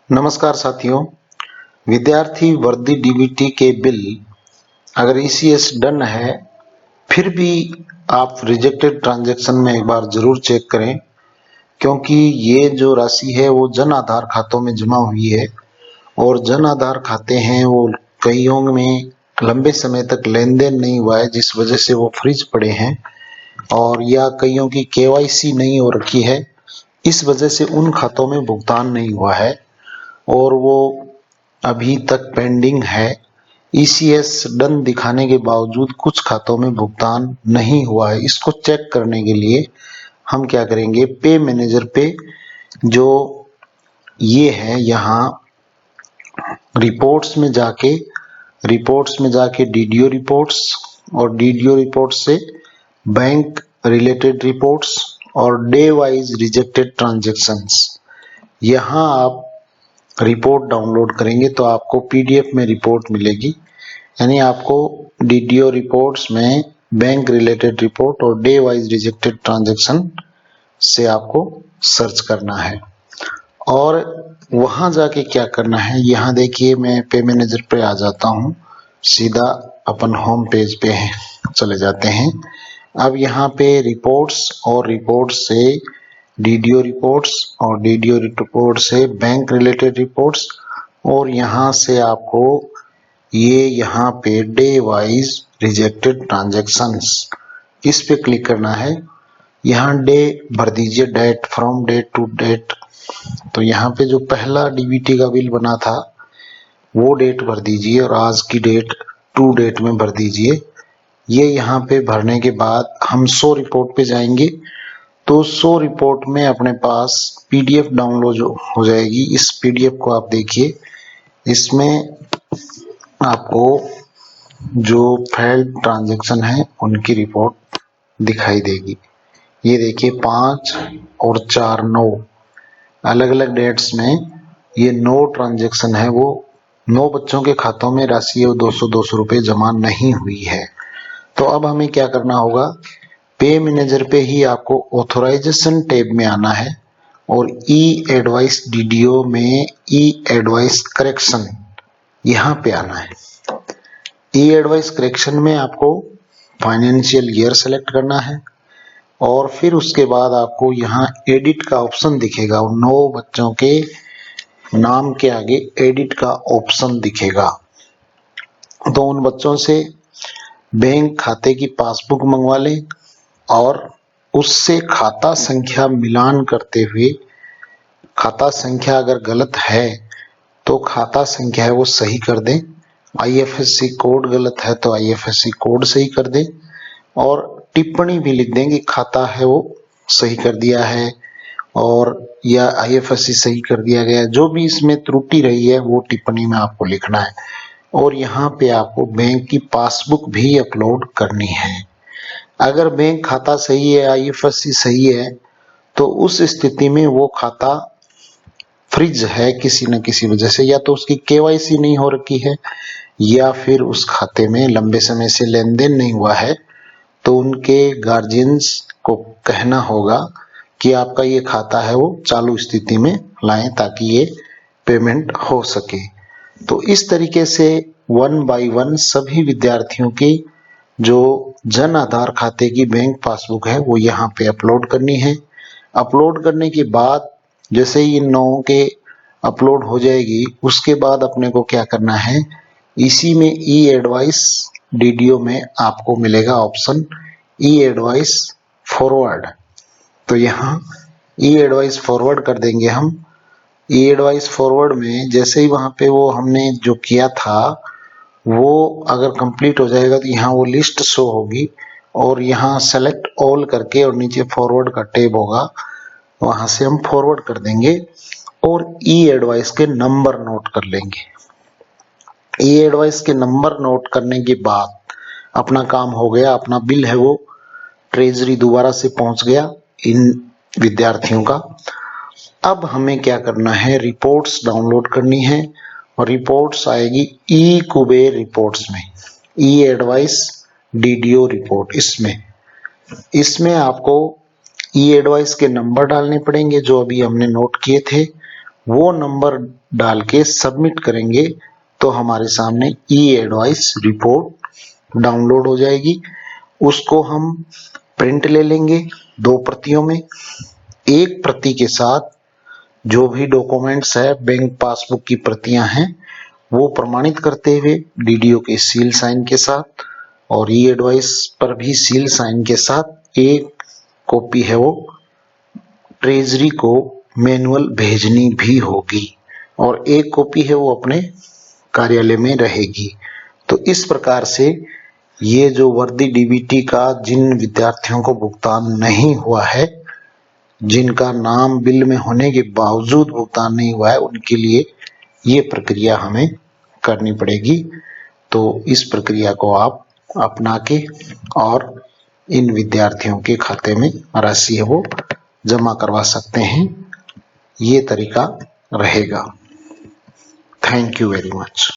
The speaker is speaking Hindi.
नमस्कार साथियों। विद्यार्थी वर्दी डीबीटी के बिल अगर ईसीएस डन है फिर भी आप रिजेक्टेड ट्रांजैक्शन में एक बार जरूर चेक करें, क्योंकि ये जो राशि है वो जन आधार खातों में जमा हुई है और जन आधार खाते हैं वो कईयों में लंबे समय तक लेन देन नहीं हुआ है, जिस वजह से वो फ्रीज पड़े हैं और या कईयों की केवाईसी नहीं हो रखी है, इस वजह से उन खातों में भुगतान नहीं हुआ है और वो अभी तक पेंडिंग है। ईसीएस डन दिखाने के बावजूद कुछ खातों में भुगतान नहीं हुआ है। इसको चेक करने के लिए हम क्या करेंगे, पे मैनेजर पे जो ये है यहाँ रिपोर्ट्स में जाके डीडीओ रिपोर्ट्स और डीडीओ रिपोर्ट्स से बैंक रिलेटेड रिपोर्ट्स और डे वाइज रिजेक्टेड ट्रांजैक्शंस, यहाँ आप रिपोर्ट डाउनलोड करेंगे तो आपको पीडीएफ में रिपोर्ट मिलेगी। यानी आपको डीडीओ रिपोर्ट्स में बैंक रिलेटेड रिपोर्ट और डे वाइज रिजेक्टेड ट्रांजैक्शन से आपको सर्च करना है और वहां जाके क्या करना है। यहाँ देखिए, मैं पे मैनेजर पे आ जाता हूँ, सीधा अपन होम पेज पे चले जाते हैं। अब यहाँ पे रिपोर्ट्स और रिपोर्ट से डीडीओ रिपोर्ट्स और डीडीओ रिपोर्ट से बैंक रिलेटेड रिपोर्ट्स और यहाँ से आपको ये यहाँ पे डे वाइज रिजेक्टेड ट्रांजैक्शंस, इस पे क्लिक करना है। यहाँ डे भर दीजिए, date from date to date. तो यहाँ पे जो पहला डीबीटी का बिल बना था वो डेट भर दीजिए और आज की डेट टू डेट में भर दीजिए। ये यहाँ पे भरने के बाद हम 100 रिपोर्ट पे जाएंगे तो 100 रिपोर्ट में अपने पास पीडीएफ डाउनलोड हो जाएगी। इस पीडीएफ को आप देखिए, इसमें आपको जो फेल्ड ट्रांजैक्शन है उनकी रिपोर्ट दिखाई देगी। ये देखिए 5 और 4 9 अलग अलग डेट्स में ये 9 ट्रांजैक्शन है, वो 9 बच्चों के खातों में राशि 200 रुपए जमा नहीं हुई है। तो अब हमें क्या करना होगा, पे मैनेजर पे ही आपको ऑथराइजेशन टैब में आना है और ई एडवाइस डीडीओ में ई एडवाइस करेक्शन यहाँ पे आना है। ई एडवाइस करेक्शन में आपको फाइनेंशियल ईयर सेलेक्ट करना है और फिर उसके बाद आपको यहाँ एडिट का ऑप्शन दिखेगा और 9 बच्चों के नाम के आगे एडिट का ऑप्शन दिखेगा। तो उन बच्चों से बैंक खाते की पासबुक मंगवा लें और उससे खाता संख्या मिलान करते हुए, खाता संख्या अगर गलत है तो खाता संख्या है वो सही कर दें, आईएफएससी कोड गलत है तो आईएफएससी कोड सही कर दें और टिप्पणी भी लिख दें कि खाता है वो सही कर दिया है और या आईएफएससी सही कर दिया गया। जो भी इसमें त्रुटि रही है वो टिप्पणी में आपको लिखना है और यहाँ पे आपको बैंक की पासबुक भी अपलोड करनी है। अगर बैंक खाता सही है, आईएफएससी सही है, तो उस स्थिति में वो खाता फ्रीज है किसी न किसी वजह से, या तो उसकी केवाईसी नहीं हो रखी है या फिर उस खाते में लंबे समय से लेन देन नहीं हुआ है। तो उनके गार्जियंस को कहना होगा कि आपका ये खाता है वो चालू स्थिति में लाएं ताकि ये पेमेंट हो सके। तो इस तरीके से 1 बाय 1 सभी विद्यार्थियों की जो जन आधार खाते की बैंक पासबुक है वो यहाँ पे अपलोड करनी है। अपलोड करने के बाद जैसे ही इन 9 के अपलोड हो जाएगी, उसके बाद अपने को क्या करना है, इसी में ई एडवाइस डीडीओ में आपको मिलेगा ऑप्शन ई एडवाइस फॉरवर्ड। तो यहाँ ई एडवाइस फॉरवर्ड कर देंगे हम। ई एडवाइस फॉरवर्ड में जैसे ही वहां पे वो हमने जो किया था वो अगर कंप्लीट हो जाएगा तो यहाँ वो लिस्ट शो होगी और यहाँ सेलेक्ट ऑल करके और नीचे फॉरवर्ड का टैब होगा, वहां से हम फॉरवर्ड कर देंगे और ई एडवाइस के नंबर नोट कर लेंगे। ई एडवाइस के नंबर नोट करने के बाद अपना काम हो गया, अपना बिल है वो ट्रेजरी दोबारा से पहुंच गया इन विद्यार्थियों का। अब हमें क्या करना है, रिपोर्ट्स डाउनलोड करनी है और रिपोर्ट्स आएगी ई कुबेर रिपोर्ट्स में, ई एडवाइस डीडीओ रिपोर्ट। इसमें आपको ई एडवाइस के नंबर डालने पड़ेंगे जो अभी हमने नोट किए थे, वो नंबर डाल के सबमिट करेंगे तो हमारे सामने ई एडवाइस रिपोर्ट डाउनलोड हो जाएगी। उसको हम प्रिंट ले लेंगे 2 प्रतियों में। एक प्रति के साथ जो भी डॉक्यूमेंट्स है, बैंक पासबुक की प्रतियां हैं, वो प्रमाणित करते हुए डीडीओ के सील साइन के साथ और ई एडवाइस पर भी सील साइन के साथ एक कॉपी है वो ट्रेजरी को मैनुअल भेजनी भी होगी और एक कॉपी है वो अपने कार्यालय में रहेगी। तो इस प्रकार से ये जो वर्दी डीबीटी का जिन विद्यार्थियों को भुगतान नहीं हुआ है, जिनका नाम बिल में होने के बावजूद भुगतान नहीं हुआ है, उनके लिए ये प्रक्रिया हमें करनी पड़ेगी। तो इस प्रक्रिया को आप अपना के और इन विद्यार्थियों के खाते में राशि है वो जमा करवा सकते हैं। ये तरीका रहेगा। Thank you very much.